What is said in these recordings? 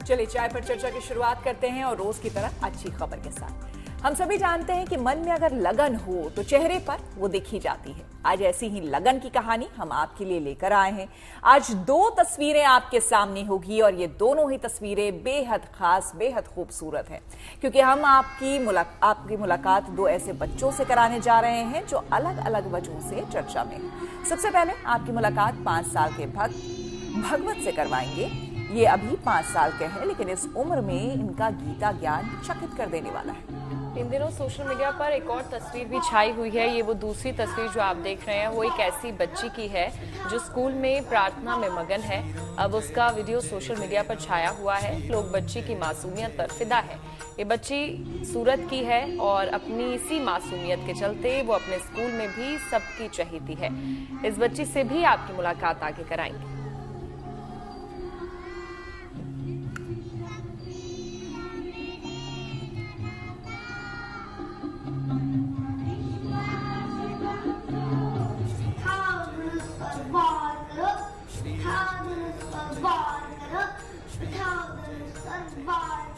चलिए चाय पर चर्चा की शुरुआत करते हैं और रोज की तरह अच्छी खबर के साथ। हम सभी जानते हैं कि मन में अगर लगन हो तो चेहरे पर वो दिखी जाती है। आज ऐसी ही लगन की कहानी हम आपके लिए लेकर आए हैं। आज दो तस्वीरें आपके सामने होगी और ये दोनों ही तस्वीरें बेहद खास, बेहद खूबसूरत हैं, क्योंकि हम आपकी मुलाकात दो ऐसे बच्चों से कराने जा रहे हैं जो अलग अलग वजहों से चर्चा में हैं। सबसे पहले आपकी मुलाकात 5 साल के भगवत से करवाएंगे। ये अभी 5 साल के हैं, लेकिन इस उम्र में इनका गीता ज्ञान चकित कर देने वाला है। इन दिनों सोशल मीडिया पर एक और तस्वीर भी छाई हुई है। ये वो दूसरी तस्वीर जो आप देख रहे हैं वो एक ऐसी बच्ची की है जो स्कूल में प्रार्थना में मगन है। अब उसका वीडियो सोशल मीडिया पर छाया हुआ है। लोग बच्ची की मासूमियत पर फिदा है। ये बच्ची सूरत की है और अपनी इसी मासूमियत के चलते वो अपने स्कूल में भी सबकी चहेती है। इस बच्ची से भी आपकी मुलाकात आगे कराएंगे।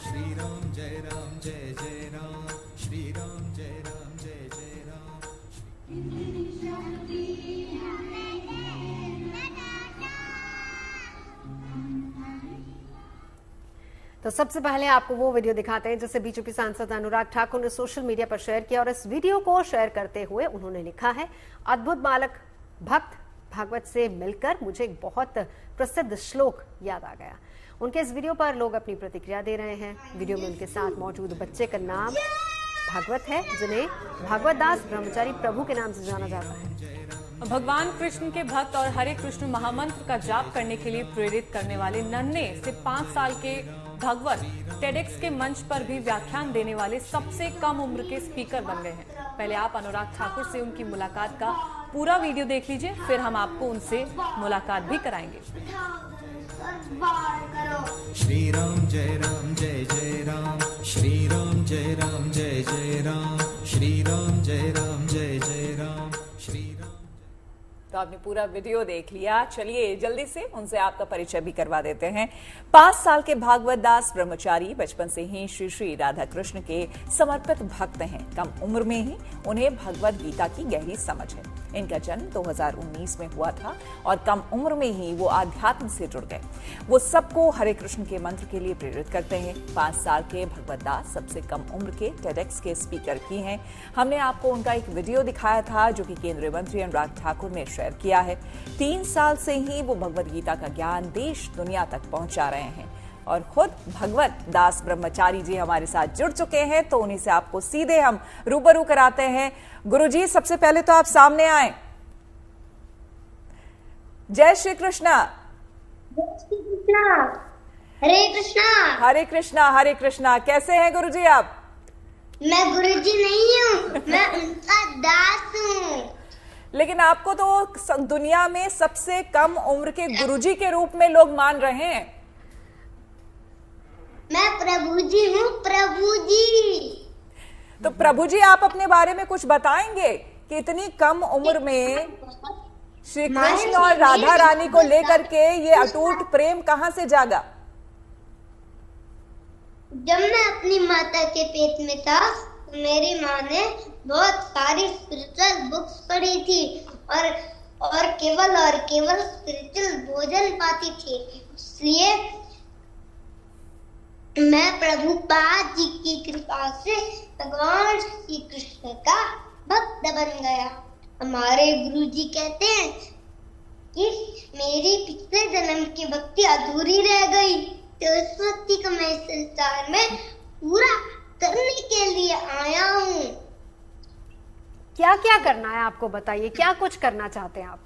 श्री राम जय जय राम, श्री राम जय राम। तो सबसे पहले आपको वो वीडियो दिखाते हैं जिसे बीजेपी सांसद अनुराग ठाकुर ने सोशल मीडिया पर शेयर किया और इस वीडियो को शेयर करते हुए उन्होंने लिखा है, अद्भुत बालक भक्त भागवत से मिलकर मुझे एक बहुत प्रसिद्ध श्लोक याद आ गया। उनके इस वीडियो पर लोग अपनी प्रतिक्रिया दे रहे हैं। वीडियो में उनके साथ मौजूद बच्चे का नाम भागवत है, जिन्हें भागवत दास ब्रह्मचारी प्रभु के नाम से जाना जाता है। भगवान कृष्ण के भक्त और हरे कृष्ण महामंत्र का जाप करने के लिए प्रेरित करने वाले नन्हे से 5 साल के भागवत टेडेक्स के मंच पर भी व्याख्यान देने वाले सबसे कम उम्र के स्पीकर बन गए हैं। पहले आप अनुराग ठाकुर से उनकी मुलाकात का पूरा वीडियो देख लीजिए, फिर हम आपको उनसे मुलाकात भी कराएंगे। श्री राम जय राम, श्री राम जय राम, श्री राम जय राम, श्री राम। तो आपने पूरा वीडियो देख लिया। चलिए जल्दी से उनसे आपका परिचय भी करवा देते हैं। 5 साल के भागवत दास ब्रह्मचारी बचपन से ही श्री श्री राधा कृष्ण के समर्पित भक्त हैं। कम उम्र में ही उन्हें भगवत गीता की गहरी समझ है। इनका जन्म 2019 में हुआ था और कम उम्र में ही वो आध्यात्म से जुड़ गए। वो सबको हरे कृष्ण के मंत्र के लिए प्रेरित करते हैं। 5 साल के भगवत दास सबसे कम उम्र के टेडेक्स के स्पीकर भी हैं। हमने आपको उनका एक वीडियो दिखाया था जो कि केंद्रीय मंत्री अनुराग ठाकुर ने शेयर किया है। 3 साल से ही वो भगवत गीता का ज्ञान देश दुनिया तक पहुंचा रहे हैं और खुद भगवत दास ब्रह्मचारी जी हमारे साथ जुड़ चुके हैं, तो उन्हीं से आपको सीधे हम रूबरू कराते हैं। गुरुजी, सबसे पहले तो आप सामने आए। जय श्री कृष्णा। हरे कृष्णा। हरे कृष्णा, हरे कृष्णा। कैसे हैं गुरुजी आप? मैं गुरुजी नहीं हूँ, मैं उनका दास हूँ। लेकिन आपको तो दुनिया में सबसे कम उम्र के गुरुजी के रूप में लोग मान रहे हैं। मैं प्रभु जी हूँ, प्रभु जी। तो प्रभु जी, आप अपने बारे में कुछ बताएंगे कि इतनी कम उम्र में श्री कृष्ण और राधा रानी को लेकर के ये अटूट प्रेम कहाँ से जागा? जब मैं अपनी माता के पेट में था तो मेरी माँ ने बहुत सारी स्पिरिचुअल बुक्स पढ़ी थी और केवल स्पिरिचुअल भोजन पाती थी। इसलिए मैं प्रभुपाद जी की कृपा से भगवान श्री कृष्ण का भक्त बन गया। हमारे गुरुजी कहते हैं कि मेरी पिछले जन्म की भक्ति अधूरी रह गई, तो इस भक्ति को मैं इस संसार में पूरा करने के लिए आया हूँ। क्या क्या करना है आपको बताइए, क्या कुछ करना चाहते हैं आप?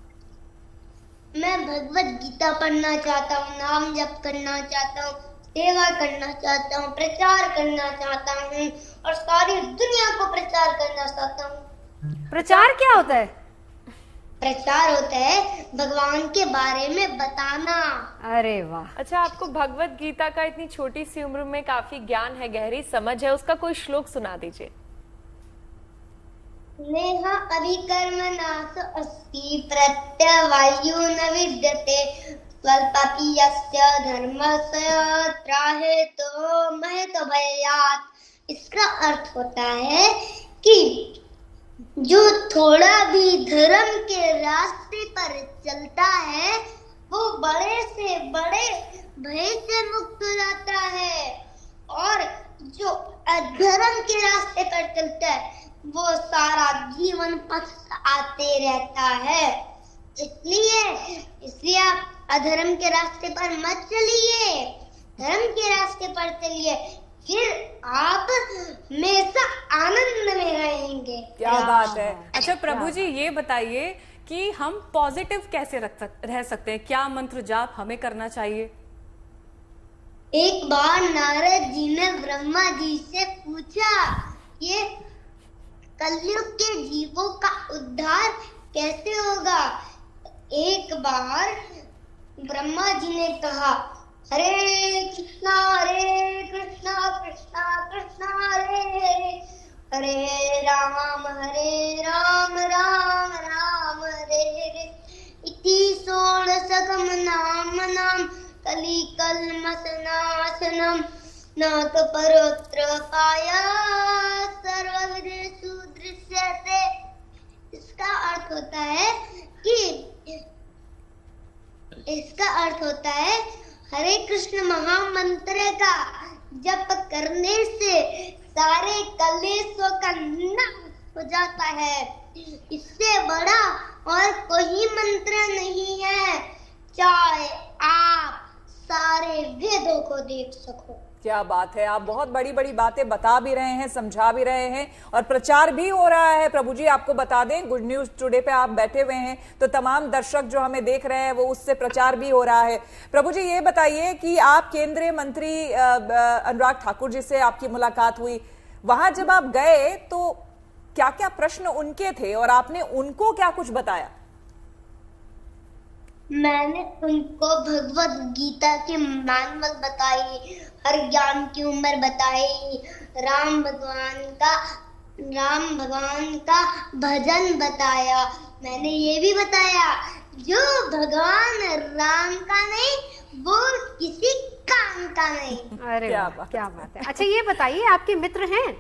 मैं भगवत गीता पढ़ना चाहता हूँ, नाम जप करना चाहता हूँ, सेवा करना चाहता हूँ, प्रचार करना चाहता हूँ और सारी दुनिया को प्रचार करना चाहता हूँ। प्रचार क्या होता है? प्रचार होता है भगवान के बारे में बताना। अरे वाह। अच्छा, आपको भगवत गीता का इतनी छोटी सी उम्र में काफी ज्ञान है, गहरी समझ है, उसका कोई श्लोक सुना दीजिए। नेहा अभिकर्मणास अस्ति प्रत्यवायु न विद्यते स्वल्पपि यस्य धर्मस्य त्राहेतो महतो भयात्। इसका अर्थ होता है कि जो थोड़ा भी धर्म के रास्ते पर चलता है वो बड़े से बड़े भय से मुक्त हो जाता है, और जो अधर्म के रास्ते पर चलता है वो सारा जीवन पछताते रहता है। इसलिए आप अधर्म के रास्ते पर मत चलिए, धर्म के रास्ते पर चलिए, फिर आप हमेशा आनंद में रहेंगे। क्या बात है। अच्छा प्रभु जी, ये बताइए कि हम पॉजिटिव कैसे रह सकते हैं, क्या मंत्र जाप हमें करना चाहिए? एक बार नारद जी ने ब्रह्मा जी से पूछा ये कलयुग के जीवों का उद्धार कैसे होगा। एक बार ब्रह्मा जी ने कहा हरे कृष्णा कृष्णा कृष्णा हरे हरे, हरे राम राम राम हरे हरे। इति षोडशकं नाम कलिकल्मषनाशनम् नाथ परोत्र पाया सर्वविदेषु दृश्यते। इसका अर्थ होता है हरे कृष्ण महामंत्र का जप करने से सारे कलेशों का नाश हो जाता है। इससे बड़ा और कोई मंत्र नहीं है, चाहे आप सारे वेदों को देख सको। क्या बात है, आप बहुत बड़ी बड़ी बातें बता भी रहे हैं, समझा भी रहे हैं और प्रचार भी हो रहा है। प्रभु जी आपको बता दें, गुड न्यूज टुडे पे आप बैठे हुए हैं तो तमाम दर्शक जो हमें देख रहे हैं वो उससे प्रचार भी हो रहा है। प्रभु जी ये बताइए कि आप केंद्रीय मंत्री अनुराग ठाकुर जी से आपकी मुलाकात हुई, वहां जब आप गए तो क्या क्या प्रश्न उनके थे और आपने उनको क्या कुछ बताया? मैंने उनको भगवत गीता के मैनुअल बताई, हर ज्ञान की उम्र बताई, राम भगवान का भजन बताया। मैंने ये भी बताया जो भगवान राम का नहीं वो किसी काम का नहीं। अरे क्या बात है। अच्छा ये बताइए, आपके मित्र हैं?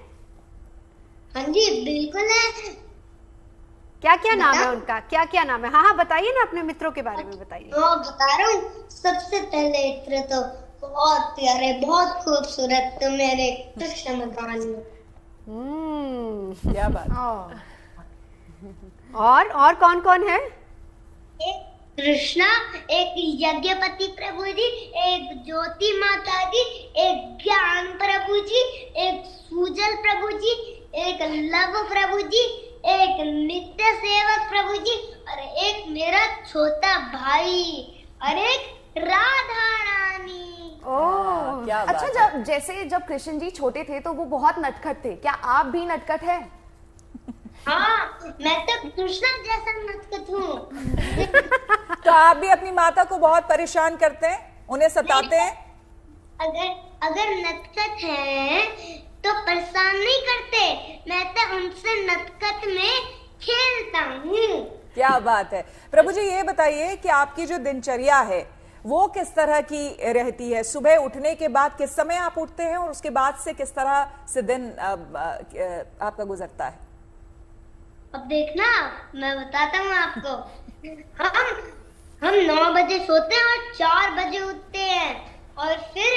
हाँ जी बिल्कुल है। क्या क्या नाम है उनका, क्या क्या नाम है? हाँ बताइए ना, अपने मित्रों के बारे में बताइए। हाँ बता रहा हूँ। सबसे पहले इत्र तो बहुत प्यारे, बहुत खूबसूरत, तो मेरे कृष्ण भगवान। क्या बात। और कौन कौन है? एक कृष्णा, एक यज्ञपति प्रभु जी, एक ज्योति माता जी, एक ज्ञान प्रभु जी, एक सुजल प्रभु जी, एक लव प्रभु जी, एक नित्य सेवक प्रभु जी, और एक मेरा छोटा भाई, और एक राधा रानी। ओह क्या बात अच्छा, जब कृष्ण जी छोटे थे तो वो बहुत नटखट थे, क्या आप भी नटखट हैं? हाँ मैं तो कृष्ण जैसा नटखट हूँ। तो आप भी अपनी माता को बहुत परेशान करते हैं, उन्हें सताते हैं? अगर नटखट हैं तो परेशान नहीं करते, मैं तो उनसे नटखट में खेलता हूँ। क्या बात है। प्रभु जी ये बताइए कि आपकी जो दिनचर्या है वो किस तरह की रहती है? सुबह उठने के बाद किस समय आप उठते हैं और उसके बाद से किस तरह से दिन आपका गुजरता है? अब देखना मैं बताता हूँ आपको। हम 9 बजे सोते हैं और 4 बजे उठते हैं, और फिर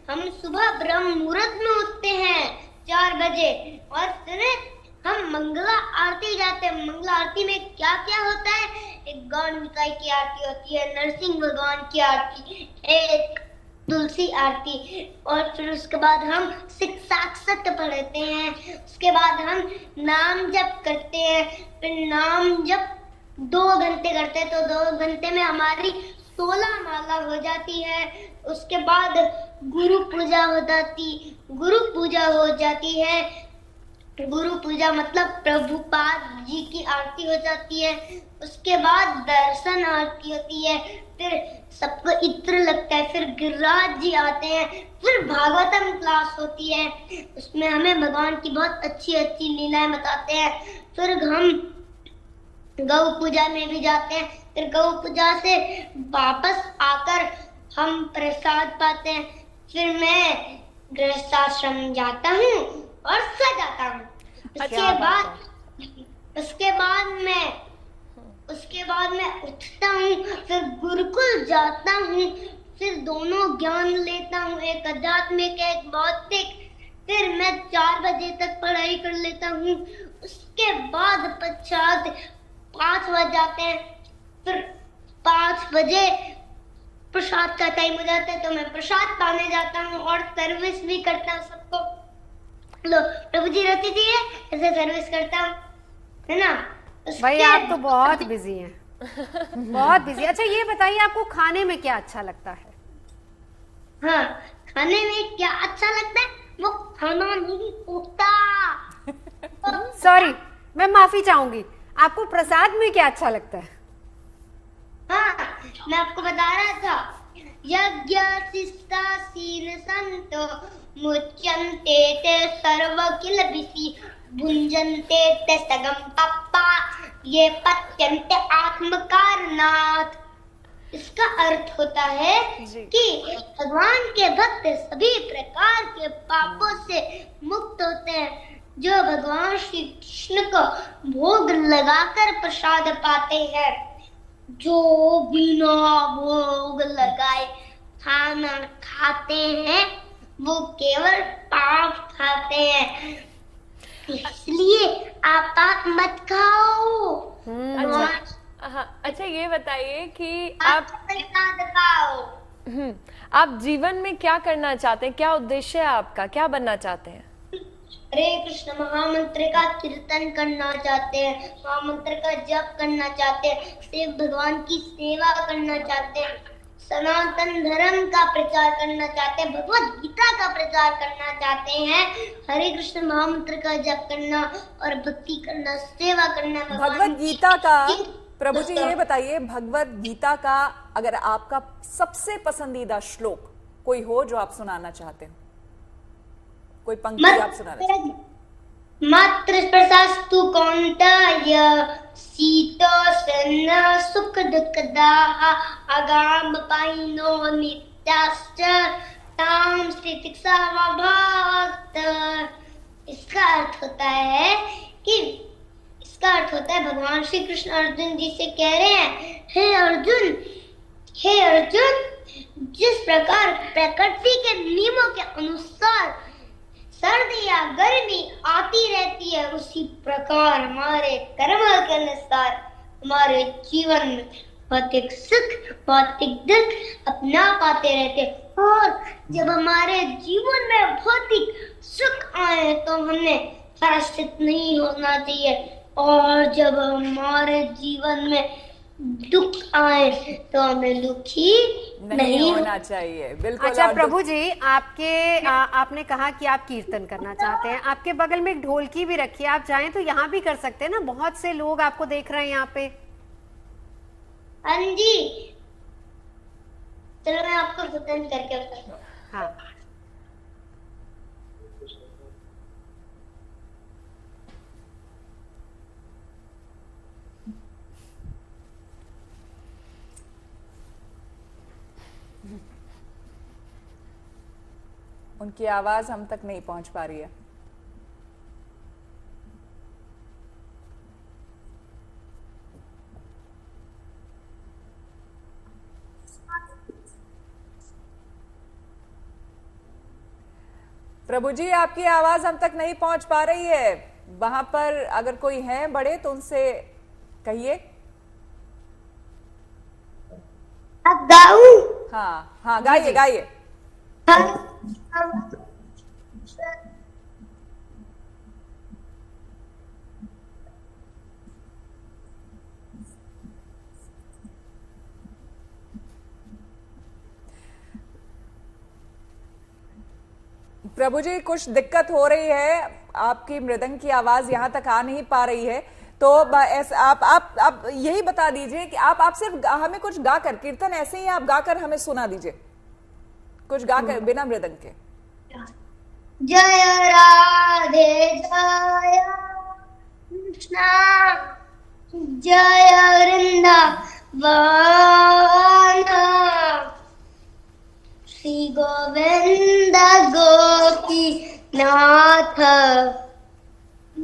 हम सुबह ब्रह्म मुहूर्त में उठते हैं 4 बजे, और फिर हम मंगला आरती जाते हैं। मंगला आरती में क्या क्या होता है? एक गौर निकाय की आरती होती है, नरसिंह भगवान की आरती, एक तुलसी आरती, और फिर उसके बाद हम शिक्षाक्षत पढ़ते हैं। उसके बाद हम नाम जप करते हैं। फिर नाम जप 2 घंटे करते हैं, तो 2 घंटे में हमारी 16 माला हो जाती है। उसके बाद गुरु पूजा हो जाती है। गुरु पूजा मतलब प्रभुपाद जी की आरती हो जाती है। उसके बाद दर्शन आरती होती है, फिर सबको इत्र लगता है, फिर गिरिराज जी आते हैं, फिर भागवतम क्लास होती है, उसमें हमें भगवान की बहुत अच्छी अच्छी लीलाएं बताते हैं। फिर हम गौ पूजा में भी जाते हैं। फिर गौ पूजा से वापस आकर हम प्रसाद पाते हैं। फिर मैं गृहस्थाश्रम जाता हूँ और सो जाता हूँ। उसके बाद मैं उठता हूँ, फिर गुरुकुल जाता हूँ, फिर दोनों ज्ञान लेता हूँ, एक आध्यात्मिक एक भौतिक। फिर मैं 4 बजे तक पढ़ाई कर लेता हूँ। उसके बाद पश्चात 5 बज जाते हैं। फिर 5 बजे प्रसाद का टाइम हो जाता है, तो मैं प्रसाद पाने जाता हूँ और सर्विस भी करता हूँ सबको। लो प्रभु जी रोटी दिए, ऐसे सर्विस करता हूँ, है ना। भाई आप तो बहुत बिजी हैं, बहुत बिजी। अच्छा ये बताइए आपको खाने में क्या अच्छा लगता है? हाँ, खाने में क्या अच्छा लगता है? वो खाना नहीं होता। सॉरी, मैं माफी चाहूंगी। आपको प्रसाद में क्या अच्छा लगता है? हाँ, मैं आपको बता रहा था। यज्ञ शिष्टासीन संतो मुच्यन्ते ते सर्व किल बिसी भुंजन्ते ते सगम पप्पा ये पत्यन्ते आत्मकारणात्। इसका अर्थ होता है कि भगवान के भक्त सभी प्रकार के पापों से मुक्त होते हैं। जो भगवान श्री कृष्ण को भोग लगाकर प्रसाद पाते हैं, जो बिना भोग लगाए खाना खाते हैं, वो केवल पाप खाते हैं। इसलिए आप पाप मत खाओ। अच्छा ये बताइए कि आप प्रसाद खाओ। आप जीवन में क्या करना चाहते हैं? क्या उद्देश्य है आपका? क्या बनना चाहते हैं? हरे कृष्ण महामंत्र का कीर्तन करना चाहते हैं, महामंत्र का जप करना चाहते हैं, शिव भगवान की सेवा करना चाहते हैं, सनातन धर्म का प्रचार करना चाहते हैं, भगवत गीता का प्रचार करना चाहते हैं, हरे कृष्ण महामंत्र का जप करना और भक्ति करना, सेवा करना। भगवत गीता का प्रभु जी ये बताइए, भगवत गीता का अगर आपका सबसे पसंदीदा श्लोक कोई हो जो आप सुनाना चाहते हो, कोई पंक्ति आप सुनाना चाहते हैं? मात्र प्रशास्तु कौन्तेय शीतोष्ण सुख दुःखदाः अगाम पायिनो नित्याश्च तां स्थितिक्षामभक्त। इसका अर्थ होता है भगवान श्री कृष्ण अर्जुन जी से कह रहे हैं, हे अर्जुन, जिस प्रकार प्रकृति के नियमों के अनुसार सर्दी या गर्मी आती रहती है, उसी प्रकार हमारे कर्म के अनुसार हमारे जीवन में भौतिक सुख भौतिक दुख अपना पाते रहते। और जब हमारे जीवन में भौतिक सुख आए तो हमें पराश्चित नहीं होना चाहिए, और जब हमारे जीवन में दुख आए तो हमें दुखी नहीं होना चाहिए। बिल्कुल। अच्छा प्रभु जी, आपने कहा कि आप कीर्तन करना चाहते हैं, आपके बगल में एक ढोलकी भी रखी है, आप चाहें तो यहाँ भी कर सकते हैं ना, बहुत से लोग आपको देख रहे हैं यहाँ पे। हाँ जी, चलो मैं आपको कीर्तन करके बताता हूँ। हाँ उनकी आवाज हम तक नहीं पहुंच पा रही है। प्रभु जी, आपकी आवाज हम तक नहीं पहुंच पा रही है। वहां पर अगर कोई है बड़े तो उनसे कहिए। अब गाऊं? हाँ गाइए गाइए। प्रभु जी, कुछ दिक्कत हो रही है, आपकी मृदंग की आवाज यहां तक आ नहीं पा रही है, तो आप यही बता दीजिए कि आप सिर्फ हमें कुछ गाकर, कीर्तन ऐसे ही आप गाकर हमें सुना दीजिए, कुछ गाकर बिना मृदंग के। जय राधे जय कृष्णा जय वृंदावन श्री गोविंद गोपीनाथ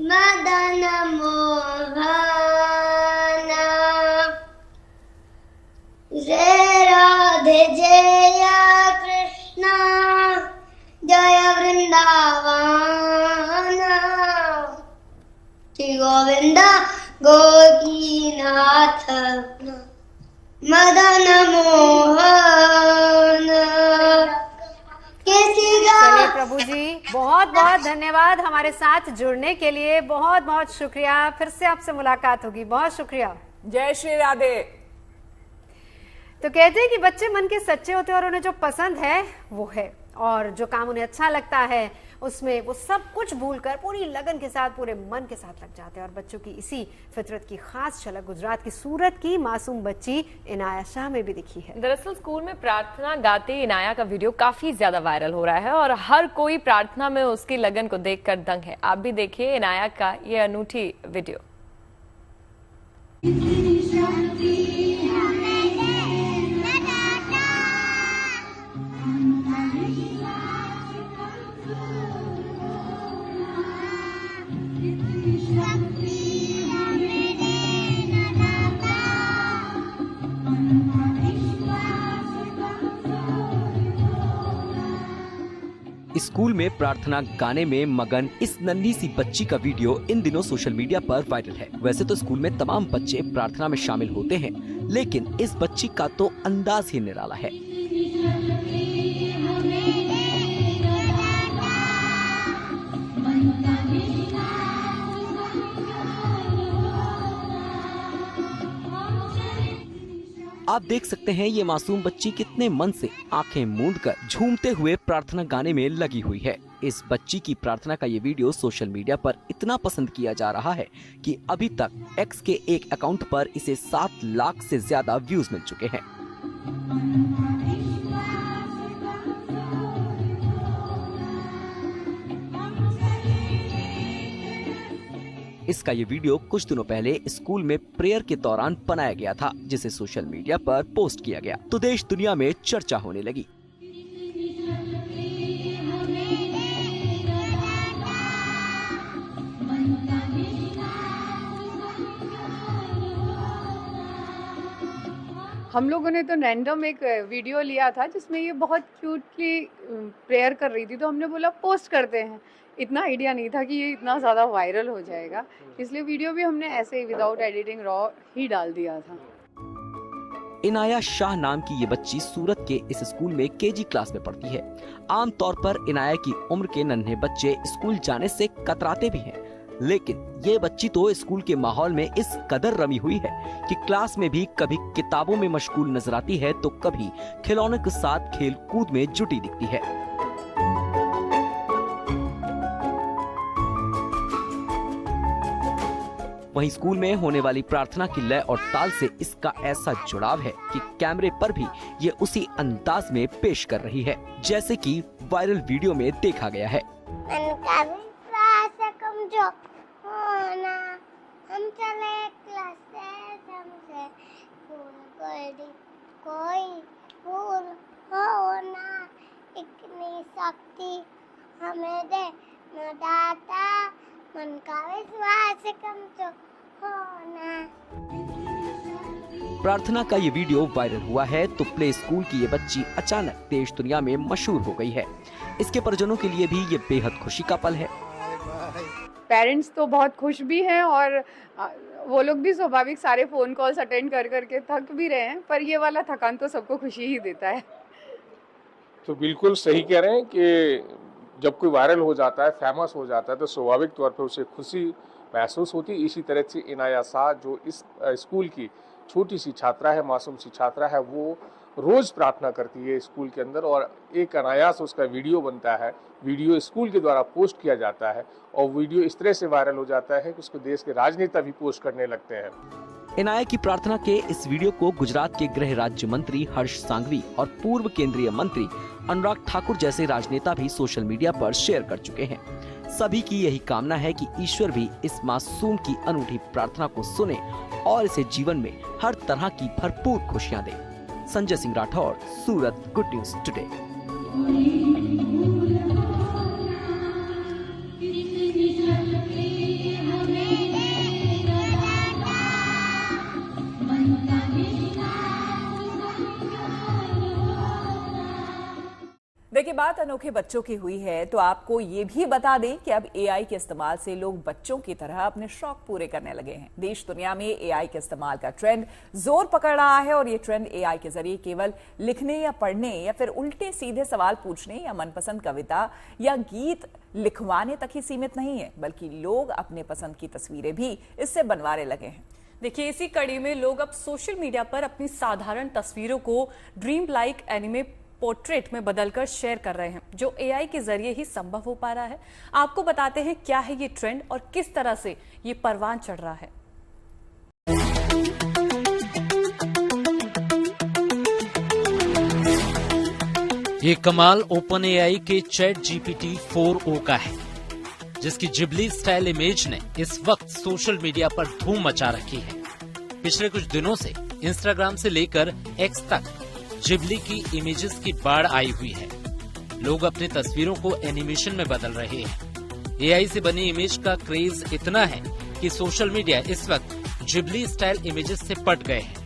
मदन मोहन जय राधे जय कृष्ण जय वृंदावन श्री गोविंद गोपीनाथ मदन मोहन। चलिए प्रभु जी, बहुत बहुत धन्यवाद हमारे साथ जुड़ने के लिए, बहुत बहुत शुक्रिया। फिर से आपसे मुलाकात होगी, बहुत शुक्रिया। जय श्री राधे। तो कहते हैं कि बच्चे मन के सच्चे होते हैं और उन्हें जो पसंद है वो है, और जो काम उन्हें अच्छा लगता है उसमें वो सब कुछ भूलकर पूरी लगन के साथ, पूरे मन के साथ लग जाते हैं। और बच्चों की इसी फितरत की खास झलक गुजरात की सूरत की मासूम बच्ची इनाया शाह में भी दिखी है। दरअसल स्कूल में प्रार्थना गाते इनाया का वीडियो काफी ज्यादा वायरल हो रहा है और हर कोई प्रार्थना में उसकी लगन को देखकर दंग है। आप भी देखिए इनाया का ये अनूठी वीडियो। स्कूल में प्रार्थना गाने में मगन इस नन्ही सी बच्ची का वीडियो इन दिनों सोशल मीडिया पर वायरल है। वैसे तो स्कूल में तमाम बच्चे प्रार्थना में शामिल होते हैं, लेकिन इस बच्ची का तो अंदाज ही निराला है। आप देख सकते हैं ये मासूम बच्ची कितने मन से आंखें मूंदकर झूमते हुए प्रार्थना गाने में लगी हुई है। इस बच्ची की प्रार्थना का ये वीडियो सोशल मीडिया पर इतना पसंद किया जा रहा है कि अभी तक एक्स के एक अकाउंट पर इसे 7 लाख से ज्यादा व्यूज मिल चुके हैं। इसका ये वीडियो कुछ दिनों पहले स्कूल में प्रेयर के दौरान बनाया गया था, जिसे सोशल मीडिया पर पोस्ट किया गया तो देश दुनिया में चर्चा होने लगी। हम लोगों ने तो रैंडम एक वीडियो लिया था जिसमें ये बहुत क्यूटली प्रेयर कर रही थी, तो हमने बोला पोस्ट करते हैं। इतना आइडिया नहीं था कि ये इतना ज़्यादा वायरल हो जाएगा, इसलिए वीडियो भी हमने ऐसे ही विदाउट एडिटिंग रॉ ही डाल दिया था। इनाया शाह नाम की ये बच्ची सूरत के इस स्कूल में केजी क्लास में पढ़ती है। आमतौर पर इनाया की उम्र के नन्हे बच्चे स्कूल जाने से कतराते भी हैं, लेकिन ये बच्ची तो स्कूल के माहौल में इस कदर रमी हुई है कि क्लास में भी कभी किताबों में मशगूल नजर आती है तो कभी खिलौनों के साथ खेल कूद में जुटी दिखती है। वहीं स्कूल में होने वाली प्रार्थना की लय और ताल से इसका ऐसा जुड़ाव है कि कैमरे पर भी ये उसी अंदाज में पेश कर रही है जैसे कि वायरल वीडियो में देखा गया है। हम चले क्लास से कोई फूल हो ना, इतनी शक्ति हमें दे न दाता, मन का विश्वास कम तो होना। प्रार्थना का ये वीडियो वायरल हुआ है तो प्ले स्कूल की ये बच्ची अचानक देश दुनिया में मशहूर हो गई है। इसके परिजनों के लिए भी ये बेहद खुशी का पल है। पेरेंट्स तो बहुत खुश भी हैं और वो लोग भी स्वाभाविक सारे फोन कॉल्स अटेंड कर करके थक भी रहे हैं, पर ये वाला थकान तो सबको खुशी ही देता है। तो बिल्कुल सही कह रहे हैं कि जब कोई वायरल हो जाता है, फेमस हो जाता है, तो स्वाभाविक तौर पर उसे खुशी महसूस होती है। इसी तरह से इनाया शाह जो इस स्कूल की छोटी सी छात्रा है, मासूम सी छात्रा है, वो रोज प्रार्थना करती है स्कूल के अंदर और एक अनायास उसका वीडियो बनता है। वीडियो स्कूल के द्वारा पोस्ट किया जाता है और वीडियो इस तरह से वायरल हो जाता है कि उसको देश के राजनेता भी पोस्ट करने लगते हैं। इनाया की प्रार्थना के इस वीडियो को गुजरात के गृह राज्य मंत्री हर्ष सांघवी और पूर्व केंद्रीय मंत्री अनुराग ठाकुर जैसे राजनेता भी सोशल मीडिया पर शेयर कर चुके हैं। सभी की यही कामना है कि ईश्वर भी इस मासूम की अनूठी प्रार्थना को सुने और इसे जीवन में हर तरह की भरपूर खुशियां दे। संजय सिंह राठौर, सूरत, गुड न्यूज टुडे। देखिए, बात अनोखे बच्चों की हुई है तो आपको ये भी बता दें कि अब एआई के इस्तेमाल से लोग बच्चों की तरह अपने शौक पूरे करने लगे हैं। देश दुनिया में एआई के इस्तेमाल का ट्रेंड जोर पकड़ रहा है और ये ट्रेंड एआई के जरिए केवल लिखने या पढ़ने या फिर उल्टे सीधे सवाल पूछने या मनपसंद कविता या गीत लिखवाने तक ही सीमित नहीं है, बल्कि लोग अपने पसंद की तस्वीरें भी इससे बनवाने लगे हैं। देखिए, इसी कड़ी में लोग अब सोशल मीडिया पर अपनी साधारण तस्वीरों को ड्रीम लाइक एनिमे पोर्ट्रेट में बदलकर शेयर कर रहे हैं, जो एआई के जरिए ही संभव हो पा रहा है। आपको बताते हैं क्या है ये ट्रेंड और किस तरह से ये परवान चढ़ रहा है। ये कमाल ओपन एआई के चैट जीपीटी 4o का है, जिसकी जिबली स्टाइल इमेज ने इस वक्त सोशल मीडिया पर धूम मचा रखी है। पिछले कुछ दिनों से इंस्टाग्राम से लेकर एक्स तक जिबली की इमेजेस की बाढ़ आई हुई है। लोग अपनी तस्वीरों को एनिमेशन में बदल रहे हैं। एआई से बनी इमेज का क्रेज इतना है कि सोशल मीडिया इस वक्त जिबली स्टाइल इमेजेस से पट गए हैं।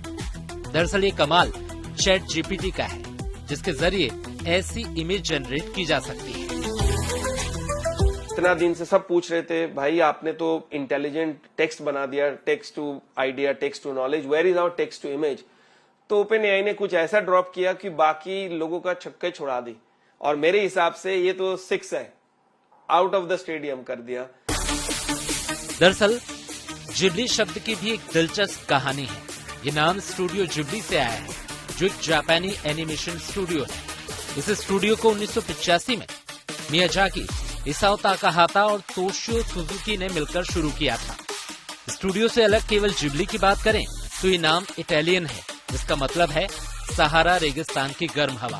दरअसल ये कमाल चैट जीपीटी का है, जिसके जरिए ऐसी इमेज जनरेट की जा सकती है। इतना दिन से सब पूछ रहे थे, भाई आपने तो इंटेलिजेंट टेक्स्ट बना दिया, text to idea, text to knowledge, where is our text to image. तो ओपन एआई ने कुछ ऐसा ड्रॉप किया कि बाकी लोगों का छक्के छुड़ा दी, और मेरे हिसाब से ये तो 6 है, आउट ऑफ द स्टेडियम कर दिया। दरअसल जिबली शब्द की भी एक दिलचस्प कहानी है। ये नाम स्टूडियो जिबली से आया है, जो एक जापानी एनिमेशन स्टूडियो है। इस स्टूडियो को 1985 में मियाजाकी, इसाओ ताकाहाता और तोशियो सुजुकी ने मिलकर शुरू किया था। स्टूडियो से अलग केवल जिबली की बात करें तो ये नाम इटालियन है, जिसका मतलब है सहारा रेगिस्तान की गर्म हवा।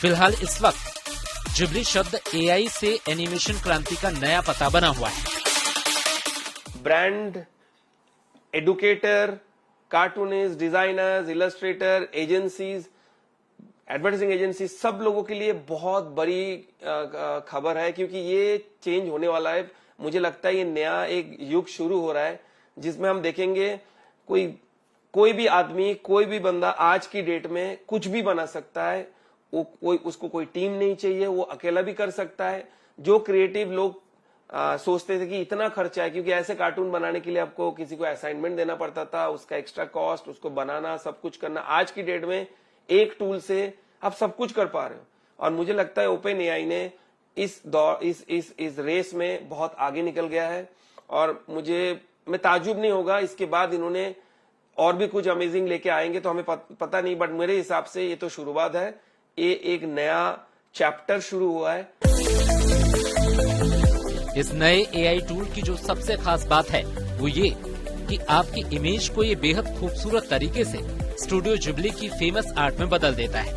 फिलहाल इस वक्त जिबली शब्द एआई से एनिमेशन क्रांति का नया पता बना हुआ है। Brand, educator, cartoonist, designers, Illustrator, agencies, advertising agency, सब लोगों के लिए बहुत बड़ी खबर है, क्योंकि ये चेंज होने वाला है। मुझे लगता है ये नया एक युग शुरू हो रहा है, जिसमें हम देखेंगे कोई भी आदमी, कोई भी बंदा आज की डेट में कुछ भी बना सकता है। उसको कोई टीम नहीं चाहिए, वो अकेला भी कर सकता है। जो क्रिएटिव लोग सोचते थे कि इतना खर्चा है, क्योंकि ऐसे कार्टून बनाने के लिए आपको किसी को असाइनमेंट देना पड़ता था, उसका एक्स्ट्रा कॉस्ट, उसको बनाना, सब कुछ करना। आज की डेट में एक टूल से आप सब कुछ कर पा रहे हो, और मुझे लगता है ओपन एआई ने इस रेस में बहुत आगे निकल गया है, और मैं ताजुब नहीं होगा इसके बाद इन्होंने और भी कुछ अमेजिंग लेके आएंगे, तो हमें पता नहीं, बट मेरे हिसाब से ये तो शुरुआत है। ये एक नया चैप्टर शुरू हुआ है। इस नए एआई टूल की जो सबसे खास बात है वो ये कि आपकी इमेज को ये बेहद खूबसूरत तरीके से स्टूडियो जिबली की फेमस आर्ट में बदल देता है,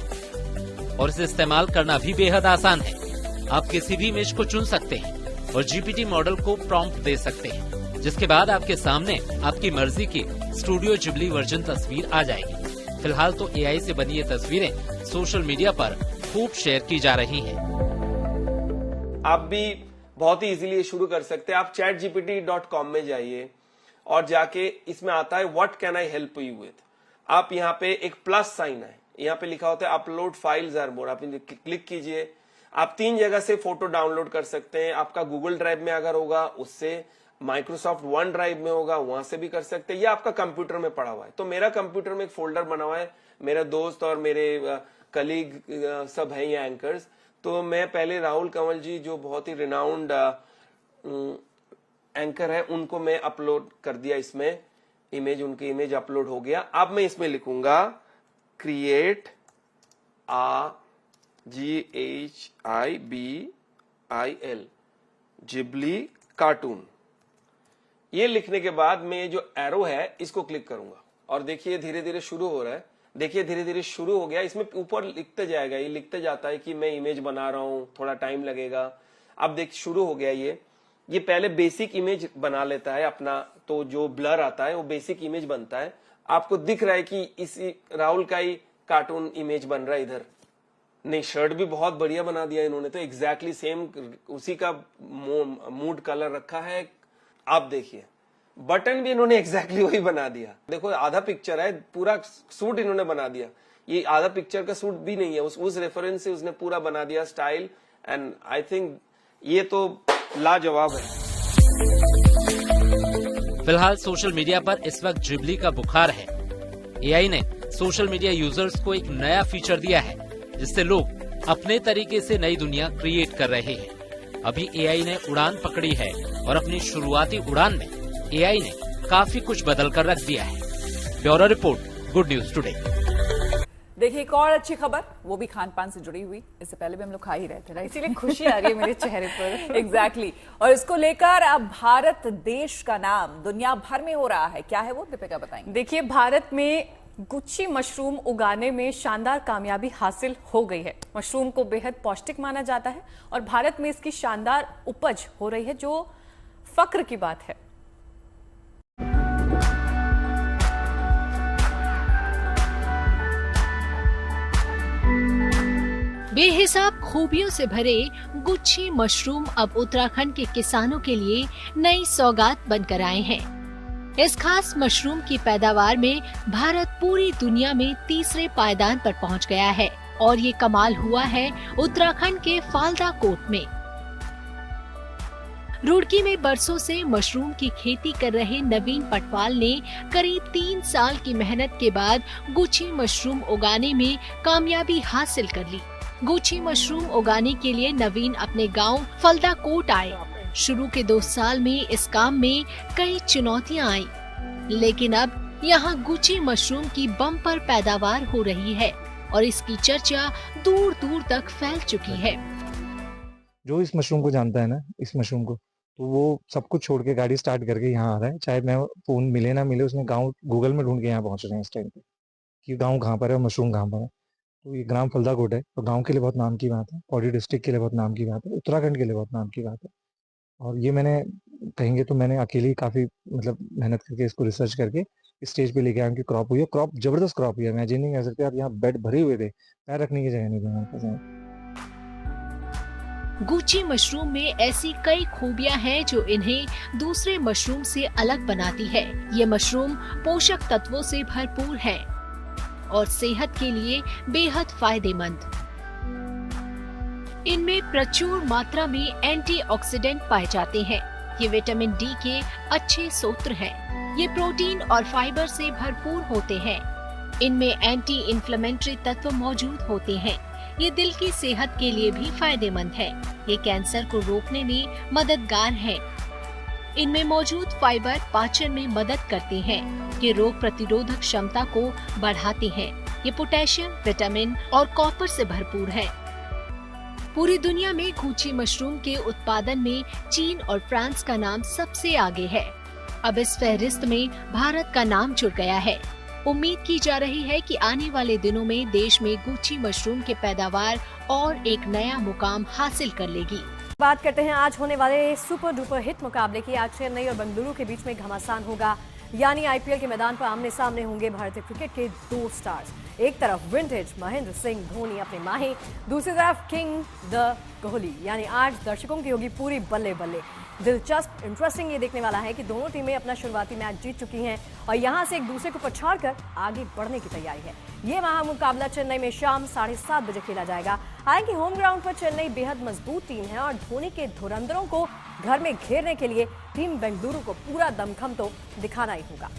और इसे इस्तेमाल करना भी बेहद आसान है। आप किसी भी इमेज को चुन सकते हैं और जीपीटी मॉडल को प्रॉम्प्ट दे सकते हैं, जिसके बाद आपके सामने आपकी मर्जी की स्टूडियो जिबली वर्जन तस्वीर आ जाएगी। फिलहाल तो एआई से बनी ये तस्वीरें सोशल मीडिया पर खूब शेयर की जा रही हैं। आप भी बहुत ही इजीली शुरू कर सकते हैं। आप chatgpt.com में जाइए और जाके इसमें आता है what can I help you with. आप यहाँ पे एक प्लस साइन है, यहाँ पे लिखा होता है अपलोड फाइल्स आर मोर, आप क्लिक कीजिए। आप 3 जगह से फोटो डाउनलोड कर सकते हैं। आपका गूगल ड्राइव में अगर होगा, उससे माइक्रोसॉफ्ट वन ड्राइव में होगा, वहां से भी कर सकते हैं, या आपका कंप्यूटर में पड़ा हुआ है। तो मेरा कंप्यूटर में एक फोल्डर बना हुआ है, मेरा दोस्त और मेरे कलीग सब हैं ये एंकर्स। तो मैं पहले राहुल कंवल जी, जो बहुत ही रिनाउंड एंकर है, उनको मैं अपलोड कर दिया इसमें इमेज, उनकी इमेज अपलोड हो गया। अब मैं इसमें लिखूंगा क्रिएट GHIBIL जिबली कार्टून। ये लिखने के बाद मैं जो एरो है इसको क्लिक करूंगा, और देखिए धीरे धीरे शुरू हो रहा है। देखिए धीरे धीरे शुरू हो गया, इसमें ऊपर लिखते जाएगा, ये लिखते जाता है कि मैं इमेज बना रहा हूँ, थोड़ा टाइम लगेगा। अब देख शुरू हो गया ये पहले बेसिक इमेज बना लेता है अपना, तो जो ब्लर आता है वो बेसिक इमेज बनता है। आपको दिख रहा है कि इसी राहुल का ही कार्टून इमेज बन रहा है इधर। नहीं, शर्ट भी बहुत बढ़िया बना दिया इन्होंने, तो एग्जैक्टली सेम उसी का मूड कलर रखा है। आप देखिए बटन भी इन्होंने एग्जैक्टली वही बना दिया। देखो आधा पिक्चर है, पूरा सूट इन्होंने बना दिया। ये आधा पिक्चर का सूट भी नहीं है, उस रेफरेंस से उसने पूरा बना दिया स्टाइल। एंड आई थिंक ये तो लाजवाब है। फिलहाल सोशल मीडिया पर इस वक्त जिबली का बुखार है। एआई ने सोशल मीडिया यूजर्स को एक नया फीचर दिया है, जिससे लोग अपने तरीके से नई दुनिया क्रिएट कर रहे हैं। अभी एआई ने उड़ान पकड़ी है और अपनी शुरुआती उड़ान में एआई ने काफी कुछ बदल कर रख दिया है। Bureau report, good news today. देखिए एक और अच्छी खबर, वो भी खान पान से जुड़ी हुई। इससे पहले भी हम लोग खा ही रहे थे, राइट? इसीलिए खुशी आ रही है मेरे चेहरे पर। एग्जैक्टली और इसको लेकर अब भारत देश का नाम दुनिया भर में हो रहा है। क्या है वो, दीपिका बताएंगे। देखिए भारत में गुच्ची मशरूम उगाने में शानदार कामयाबी हासिल हो गई है। मशरूम को बेहद पौष्टिक माना जाता है और भारत में इसकी शानदार उपज हो रही है, जो फक्र की बात है। बेहिसाब खूबियों से भरे गुच्छी मशरूम अब उत्तराखंड के किसानों के लिए नई सौगात बनकर आए हैं। इस खास मशरूम की पैदावार में भारत पूरी दुनिया में तीसरे पायदान पर पहुंच गया है और ये कमाल हुआ है उत्तराखंड के फालदा कोट में। रुड़की में बरसों से मशरूम की खेती कर रहे नवीन पटवाल ने करीब 3 साल की मेहनत के बाद गुच्छी मशरूम उगाने में कामयाबी हासिल कर ली। गुच्छी मशरूम उगाने के लिए नवीन अपने गांव फलदा कोट आए। शुरू के 2 साल में इस काम में कई चुनौतियां आई, लेकिन अब यहाँ गुच्छी मशरूम की बम्पर पैदावार हो रही है और इसकी चर्चा दूर दूर तक फैल चुकी है। जो इस मशरूम को जानता है ना, इस मशरूम को, तो वो सब कुछ छोड़ के गाड़ी स्टार्ट करके यहाँ आ रहा है। चाहे मैं फोन मिले ना मिले, उसने गांव गूगल में ढूंढ के यहाँ पहुंच रहे हैं इस टाइम पे कि गांव कहाँ पर है और मशरूम कहाँ पर है। तो ये ग्राम फलदा कोट है और गांव के लिए बहुत नाम की बात है, पौड़ी डिस्ट्रिक्ट के लिए बहुत नाम की बात है, उत्तराखंड के लिए बहुत नाम की बात है। और ये मैंने कहेंगे तो मैंने अकेले ही काफ़ी मेहनत करके इसको रिसर्च करके इस स्टेज पे लेके आया कि क्रॉप हुई है। क्रॉप जबरदस्त क्रॉप हुई है, इमेजिन नहीं कर सकते आप। यहाँ बेड भरे हुए थे, पैर रखने की जगह नहीं थी। गुच्छी मशरूम में ऐसी कई खूबियां हैं जो इन्हें दूसरे मशरूम से अलग बनाती है। ये मशरूम पोषक तत्वों से भरपूर है और सेहत के लिए बेहद फायदेमंद। इनमें प्रचुर मात्रा में एंटीऑक्सीडेंट पाए जाते हैं। ये विटामिन डी के अच्छे स्रोत हैं। ये प्रोटीन और फाइबर से भरपूर होते हैं। इनमें एंटी इन्फ्लेमेटरी तत्व मौजूद होते हैं। ये दिल की सेहत के लिए भी फायदेमंद है। ये कैंसर को रोकने में मददगार है। इनमें मौजूद फाइबर पाचन में मदद करते हैं। ये रोग प्रतिरोधक क्षमता को बढ़ाते हैं। ये पोटेशियम, विटामिन और कॉपर से भरपूर है। पूरी दुनिया में गुच्छी मशरूम के उत्पादन में चीन और फ्रांस का नाम सबसे आगे है। अब इस फहरिस्त में भारत का नाम जुड़ गया है। उम्मीद की जा रही है कि आने वाले दिनों में देश में गुच्छी मशरूम की पैदावार और एक नया मुकाम हासिल कर लेगी। बात करते हैं आज होने वाले सुपर डुपर हिट मुकाबले की। आज चेन्नई और बेंगलुरु के बीच में घमासान होगा, यानी आईपीएल के मैदान पर आमने सामने होंगे भारतीय क्रिकेट के 2 स्टार्स। एक तरफ विंटेज महेंद्र सिंह धोनी अपने माही, दूसरी तरफ किंग द कोहली, यानी आज दर्शकों की होगी पूरी बल्ले बल्ले। दिलचस्प इंटरेस्टिंग ये देखने वाला है कि दोनों टीमें अपना शुरुआती मैच जीत चुकी हैं और यहां से एक दूसरे को पछाड़ कर आगे बढ़ने की तैयारी है। ये महामुकाबला चेन्नई में शाम 7:30 बजे खेला जाएगा। हालांकि होम ग्राउंड पर चेन्नई बेहद मजबूत टीम है और धोनी के धुरंधरों को घर में घेरने के लिए टीम बेंगलुरु को पूरा दमखम तो दिखाना ही होगा।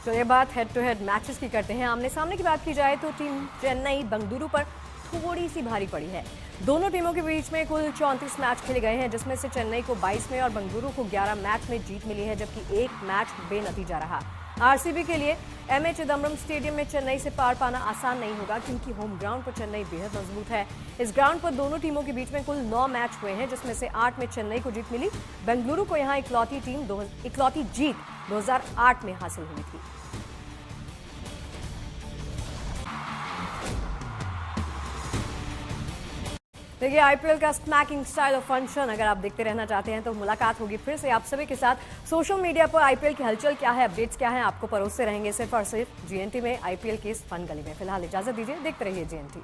तो ये बात हेड टू हेड मैचेस की करते हैं। आमने सामने की बात की जाए तो टीम चेन्नई बेंगलुरु पर थोड़ी सी भारी पड़ी है। दोनों टीमों के बीच में कुल 34 मैच खेले गए हैं, जिसमें से चेन्नई को 22 में और बेंगलुरु को 11 मैच में जीत मिली है, जबकि एक मैच बेनतीजा रहा। आरसीबी के लिए एमए चिदम्बरम स्टेडियम में चेन्नई से पार पाना आसान नहीं होगा, क्योंकि होम ग्राउंड पर चेन्नई बेहद मजबूत है। इस ग्राउंड पर दोनों टीमों के बीच में कुल 9 मैच हुए हैं, जिसमें से 8 में चेन्नई को जीत मिली। बेंगलुरु को यहाँ इकलौती जीत 2008 में हासिल हुई थी। देखिए आईपीएल का स्मैकिंग स्टाइल ऑफ फंक्शन अगर आप देखते रहना चाहते हैं तो मुलाकात होगी फिर से आप सभी के साथ सोशल मीडिया पर। आईपीएल की हलचल क्या है, अपडेट्स क्या है, आपको परोसते रहेंगे सिर्फ और सिर्फ जीएनटी में आईपीएल की इस फन गली में। फिलहाल इजाजत दीजिए, देखते रहिए जीएनटी।